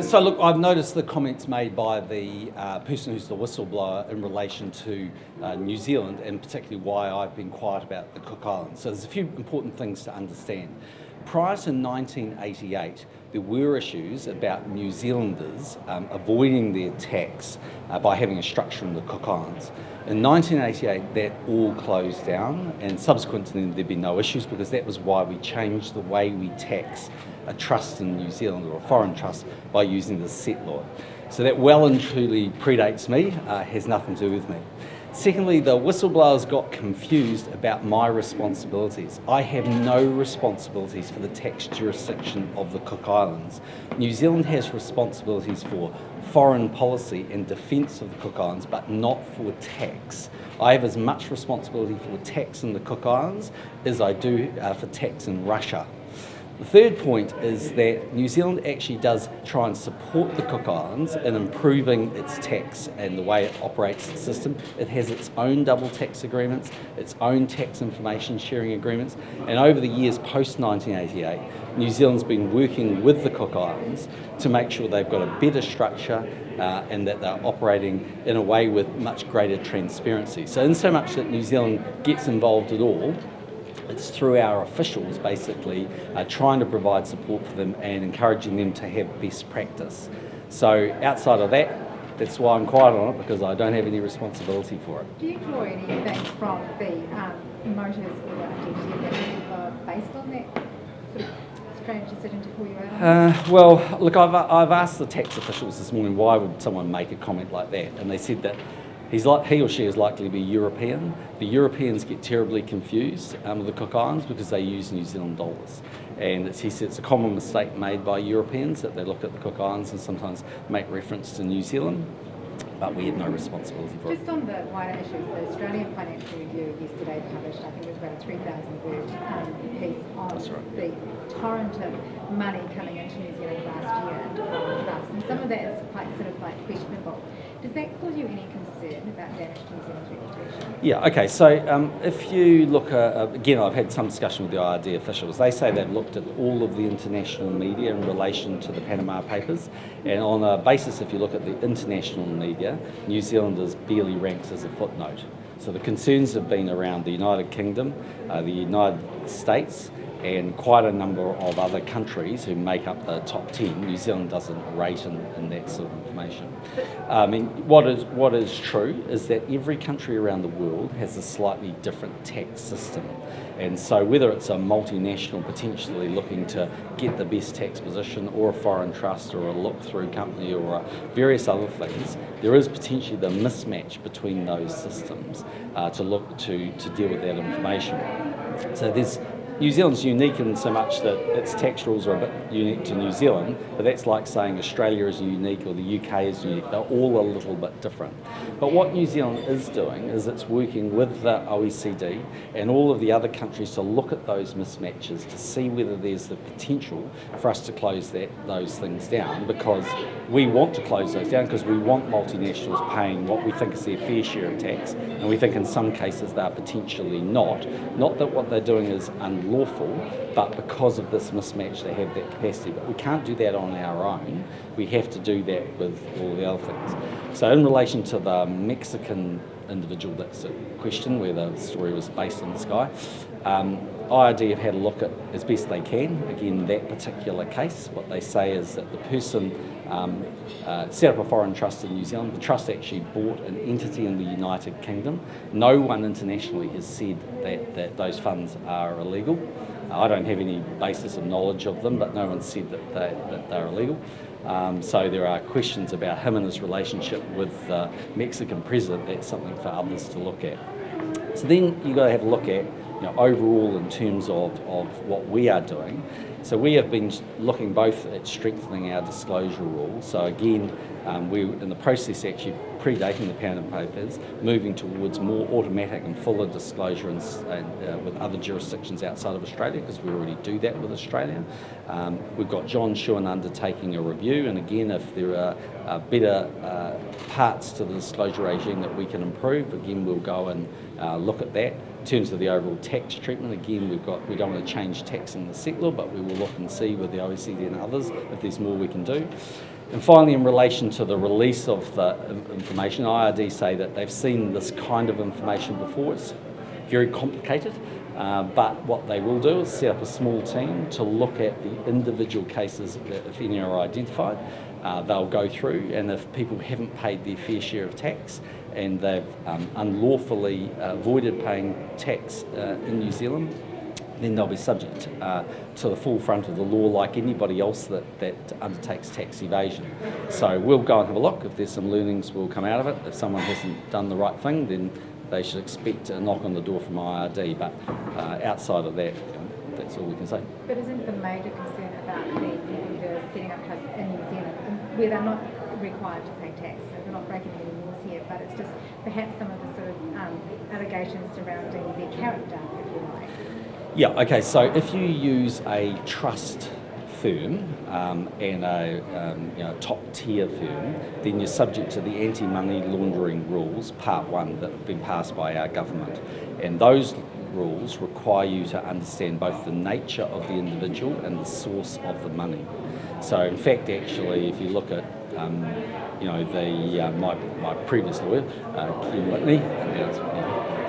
So look, I've noticed the comments made by the person who's the whistleblower in relation to New Zealand, and particularly why I've been quiet about the Cook Islands. So there's a few important things to understand. Prior to 1988, there were issues about New Zealanders avoiding their tax by having a structure in the Cook Islands. In 1988, that all closed down, and subsequent to then there'd been no issues, because that was why we changed the way we tax a trust in New Zealand, or a foreign trust, by using the set law. So that well and truly predates me, has nothing to do with me. Secondly, the whistleblowers got confused about my responsibilities. I have no responsibilities for the tax jurisdiction of the Cook Islands. New Zealand has responsibilities for foreign policy and defence of the Cook Islands, but not for tax. I have as much responsibility for tax in the Cook Islands as I do for tax in Russia. The third point is that New Zealand actually does try and support the Cook Islands in improving its tax and the way it operates the system. It has its own double tax agreements, its own tax information sharing agreements, and over the years post-1988, New Zealand's been working with the Cook Islands to make sure they've got a better structure and that they're operating in a way with much greater transparency. So in so much that New Zealand gets involved at all, it's through our officials basically trying to provide support for them and encouraging them to have best practice. So outside of that, that's why I'm quiet on it, because I don't have any responsibility for it. Do you draw anything from the motives or the identity of that whistleblower based on that sort of strange decision to pull you out? Well, look, I've asked the tax officials this morning, why would someone make a comment like that? And they said that he or she is likely to be European. The Europeans get terribly confused with the Cook Islands because they use New Zealand dollars. And he said it's a common mistake made by Europeans that they look at the Cook Islands and sometimes make reference to New Zealand, but we have no responsibility for it. Just on the wider issues, the Australian Financial Review yesterday published, I think it was about a 3,000 word piece on the torrent of money coming into New Zealand last year into foreign trusts, and some of that is quite sort of like questionable. Does that cause you any concern about damage to New Zealand's reputation? Yeah, okay, so if you look, again, I've had some discussion with the IRD officials. They say they've looked at all of the international media in relation to the Panama Papers, and on a basis, if you look at the international media, New Zealand is barely ranked as a footnote. So the concerns have been around the United Kingdom, the United States, and quite a number of other countries who make up the top 10. New Zealand doesn't rate in that sort of information. I mean, what is true is that every country around the world has a slightly different tax system. And so whether it's a multinational potentially looking to get the best tax position, or a foreign trust, or a look-through company, or various other things, there is potentially the mismatch between those systems to look to deal with that information. So New Zealand's unique in so much that its tax rules are a bit unique to New Zealand, but that's like saying Australia is unique or the UK is unique. They're all a little bit different. But what New Zealand is doing is it's working with the OECD and all of the other countries to look at those mismatches to see whether there's the potential for us to close those things down, because we want to close those down because we want multinationals paying what we think is their fair share of tax, and we think in some cases they are potentially not. Not that what they're doing is unlawful, but because of this mismatch they have that capacity. But we can't do that on our own. We have to do that with all the other things. So in relation to the Mexican individual that's a question, where the story was based on this guy, IRD have had a look at as best they can. Again, that particular case, what they say is that the person set up a foreign trust in New Zealand. The trust actually bought an entity in the United Kingdom. No one internationally has said that those funds are illegal. I don't have any basis of knowledge of them, but no one said that they're illegal. So there are questions about him and his relationship with the Mexican president. That's something for others to look at. So then you've got to have a look at, overall in terms of what we are doing. So we have been looking both at strengthening our disclosure rules. So again, we're in the process actually predating the Panama Papers, moving towards more automatic and fuller disclosure and with other jurisdictions outside of Australia, because we already do that with Australia. We've got John Shewan undertaking a review, and again, if there are better parts to the disclosure regime that we can improve, again, we'll go and look at that. In terms of the overall tax treatment, again, we don't want to change tax in the settlor, but we will look and see with the OECD and others if there's more we can do. And finally, in relation to the release of the information, IRD say that they've seen this kind of information before. It's very complicated, but what they will do is set up a small team to look at the individual cases that, if any are identified, they'll go through, and if people haven't paid their fair share of tax and they've unlawfully avoided paying tax in New Zealand, then they'll be subject to the full front of the law like anybody else that undertakes tax evasion. So we'll go and have a look. If there's some learnings will come out of it. If someone hasn't done the right thing, then they should expect a knock on the door from IRD. But outside of that, that's all we can say. But isn't the major concern about the people who are setting up trusts in New Zealand, where they're not required to pay tax, so they're not breaking any laws here, but it's just perhaps some of the sort of allegations surrounding their character, if you like? Yeah, okay, so if you use a trust firm and a top tier firm, then you're subject to the anti-money laundering rules, part 1, that have been passed by our government. And those rules require you to understand both the nature of the individual and the source of the money. So in fact, actually, if you look at my previous lawyer, Ken Whitney,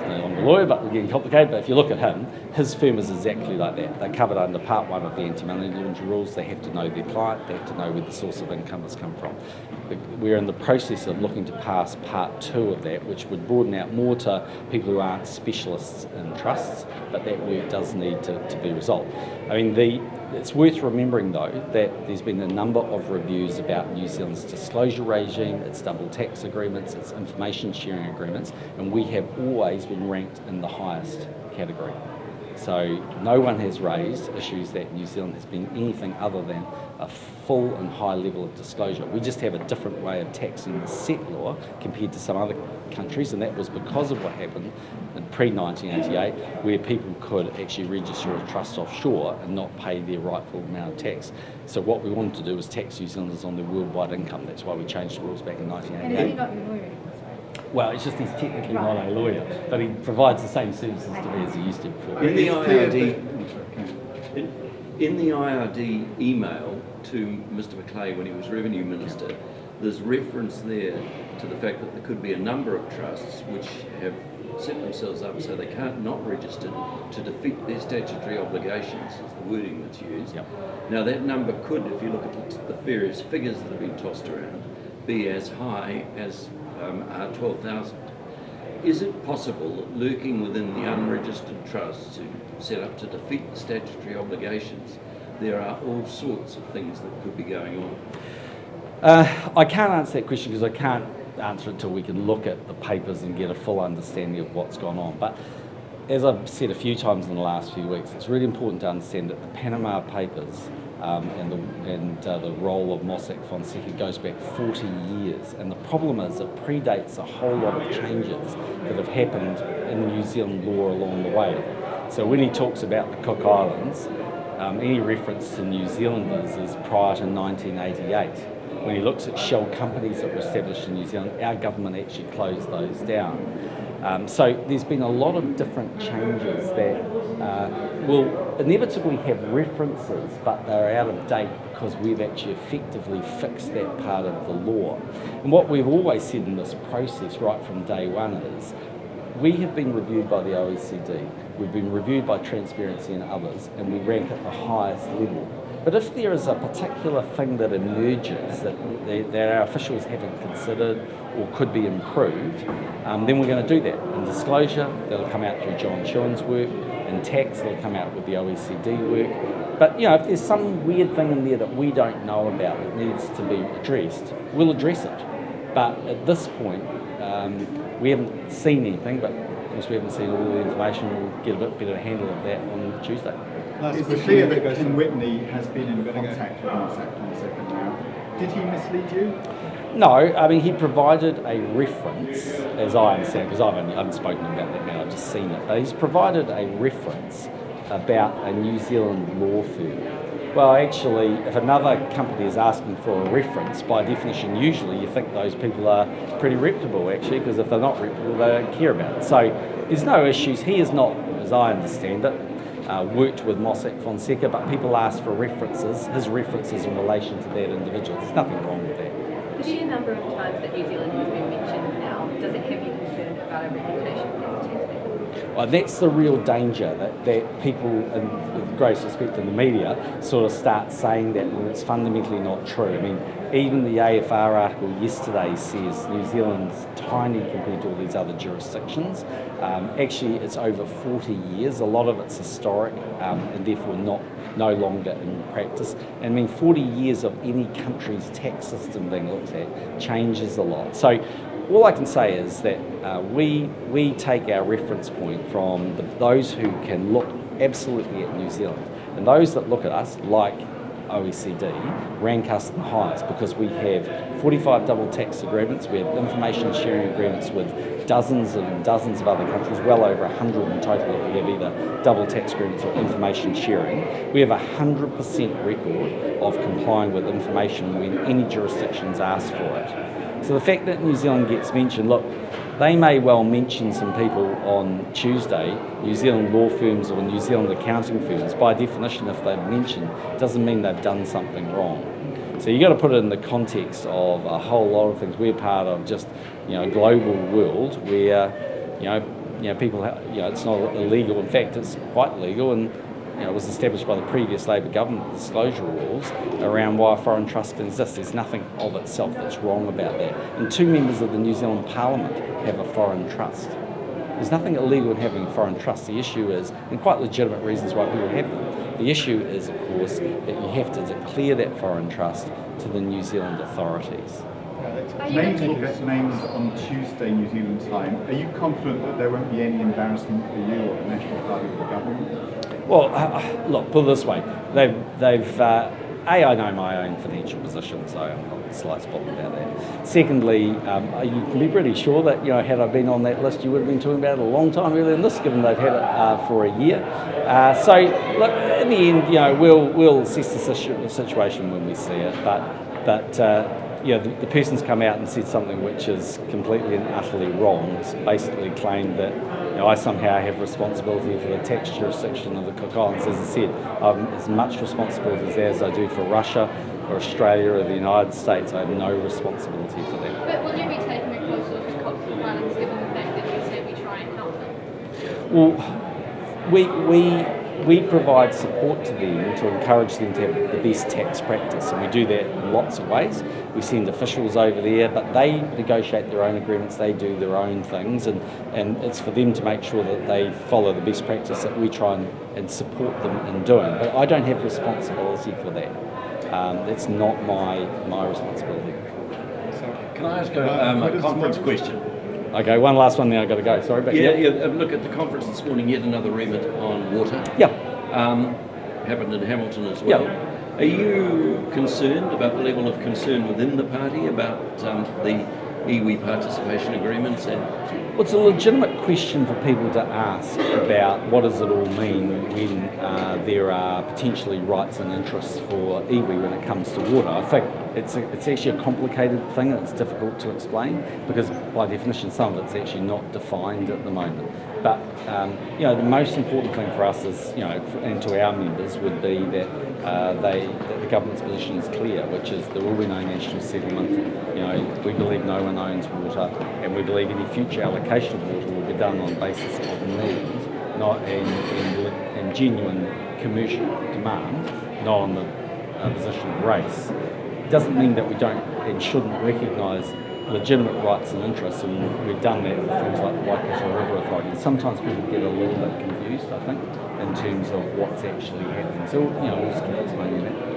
I'm a lawyer, but we're getting complicated, but if you look at him, his firm is exactly like that. They're covered under part 1 of the anti-money laundering rules. They have to know their client, they have to know where the source of income has come from. We're in the process of looking to pass part 2 of that, which would broaden out more to people who aren't specialists in trusts, but that work does need to be resolved. I mean, it's worth remembering, though, that there's been a number of reviews about New Zealand's disclosure regime, its double tax agreements, its information sharing agreements, and we have always been ranked in the highest category. So no one has raised issues that New Zealand has been anything other than a full and high level of disclosure. We just have a different way of taxing the settlor compared to some other countries, and that was because of what happened in pre-1988, where people could actually register a trust offshore and not pay their rightful amount of tax. So what we wanted to do was tax New Zealanders on their worldwide income. That's why we changed the rules back in 1988. And is he not your lawyer anymore? Well, it's just he's technically not a lawyer, but he provides the same services to me as he used to before. In the IRD email to Mr Macleay when he was Revenue Minister, there's reference there to the fact that there could be a number of trusts which have set themselves up so they can't not register to defeat their statutory obligations, is the wording that's used. Yep. Now that number could, if you look at the various figures that have been tossed around, be as high as 12,000. Is it possible that lurking within the unregistered trusts who set up to defeat the statutory obligations, there are all sorts of things that could be going on? I can't answer that question because I can't answer it until we can look at the papers and get a full understanding of what's gone on. But as I've said a few times in the last few weeks, it's really important to understand that the Panama Papers and the role of Mossack Fonseca goes back 40 years. And the problem is it predates a whole lot of changes that have happened in New Zealand law along the way. So when he talks about the Cook Islands, any reference to New Zealanders is prior to 1988. When he looks at shell companies that were established in New Zealand, our government actually closed those down. So there's been a lot of different changes that will inevitably have references, but they're out of date because we've actually effectively fixed that part of the law. And what we've always said in this process right from day one is we have been reviewed by the OECD, we've been reviewed by Transparency and others, and we rank at the highest level. But if there is a particular thing that emerges that our officials haven't considered or could be improved, then we're going to do that. In disclosure, that'll come out through John Shewan's work. In tax, it'll come out with the OECD work. But if there's some weird thing in there that we don't know about that needs to be addressed, we'll address it. But at this point, we haven't seen anything, but because we haven't seen all the information, we'll get a bit better handle of that on Tuesday. It's clear that Ken Whitney has been in contact with Mossack Fonseca now. Did he mislead you? No, I mean, he provided a reference, as I understand, because I haven't spoken about that now, I've just seen it, but he's provided a reference about a New Zealand law firm. Well, actually, if another company is asking for a reference, by definition, usually you think those people are pretty reputable, actually, because if they're not reputable, they don't care about it. So there's no issues. He is not, as I understand it, worked with Mossack Fonseca, but people ask for references, his references in relation to that individual. There's nothing wrong with that. The sheer number of times that New Zealand has been mentioned now, does it have you concerned about our reputation as a tax haven? Well, that's the real danger, that people, with great respect in the media, sort of start saying that when it's fundamentally not true. I mean, even the AFR article yesterday says New Zealand's tiny compared to all these other jurisdictions. Actually, it's over 40 years. A lot of it's historic and therefore no longer in practice. And I mean, 40 years of any country's tax system being looked at changes a lot. So all I can say is that we take our reference point from those who can look absolutely at New Zealand. And those that look at us, like OECD, rank us the highest because we have 45 double tax agreements, we have information sharing agreements with dozens and dozens of other countries, well over 100 in total if we have either double tax agreements or information sharing. We have a 100% record of complying with information when any jurisdictions ask for it. So the fact that New Zealand gets mentioned, look, they may well mention some people on Tuesday, New Zealand law firms or New Zealand accounting firms. By definition, if they've mentioned, it doesn't mean they've done something wrong. So you've got to put it in the context of a whole lot of things. We're part of just, a global world where, people, it's not illegal. In fact, it's quite legal, and it was established by the previous Labor government, disclosure rules around why a foreign trust can exist. There's nothing of itself that's wrong about that. And 2 members of the New Zealand Parliament have a foreign trust. There's nothing illegal in having a foreign trust. The issue is, and quite legitimate reasons why people have them, the issue is, of course, that you have to declare that foreign trust to the New Zealand authorities. Names will get names on Tuesday New Zealand time. Are you confident that there won't be any embarrassment for you or the National Party or the government? Well, look, put it this way. I know my own financial position, so I'm not the slightest problem about that. Secondly, you can be pretty sure that, had I been on that list, you would have been talking about it a long time earlier than this, given they've had it for a year. So, look, in the end, we'll assess the situation when we see it, but the person's come out and said something which is completely and utterly wrong. It's basically claimed that I somehow have responsibility for the tax jurisdiction of the Cook Islands. As I said, as much responsibility as I do for Russia or Australia or the United States. I have no responsibility for that. But will you be taking a close look at Cook Islands given the fact that you said we try and help them? Well, we provide support to them to encourage them to have the best tax practice, and we do that in lots of ways. We send officials over there, but they negotiate their own agreements, they do their own things, and it's for them to make sure that they follow the best practice that we try and support them in doing. But I don't have responsibility for that. That's not my responsibility. Can I ask a conference question? Okay, one last one, then I've got to go. Sorry, but Look at the conference this morning. Yet another remit on water. Yeah. Happened in Hamilton as well. Yeah. Are you concerned about the level of concern within the party about the iwi participation agreements? Well, it's a legitimate question for people to ask about what does it all mean when there are potentially rights and interests for iwi when it comes to water. I think it's actually a complicated thing and it's difficult to explain because by definition some of it's actually not defined at the moment. But the most important thing for us is, and to our members would be that that the government's position is clear, which is there will be no national settlement. We believe no one owns water, and we believe any future allocation of water will be done on the basis of need, not in genuine commercial demand, not on the position of race. It doesn't mean that we don't and shouldn't recognise legitimate rights and interests, and we've done that with things like the Waikato River Authority. And sometimes people get a little bit confused, I think, in terms of what's actually happening. So, we'll just keep explaining that.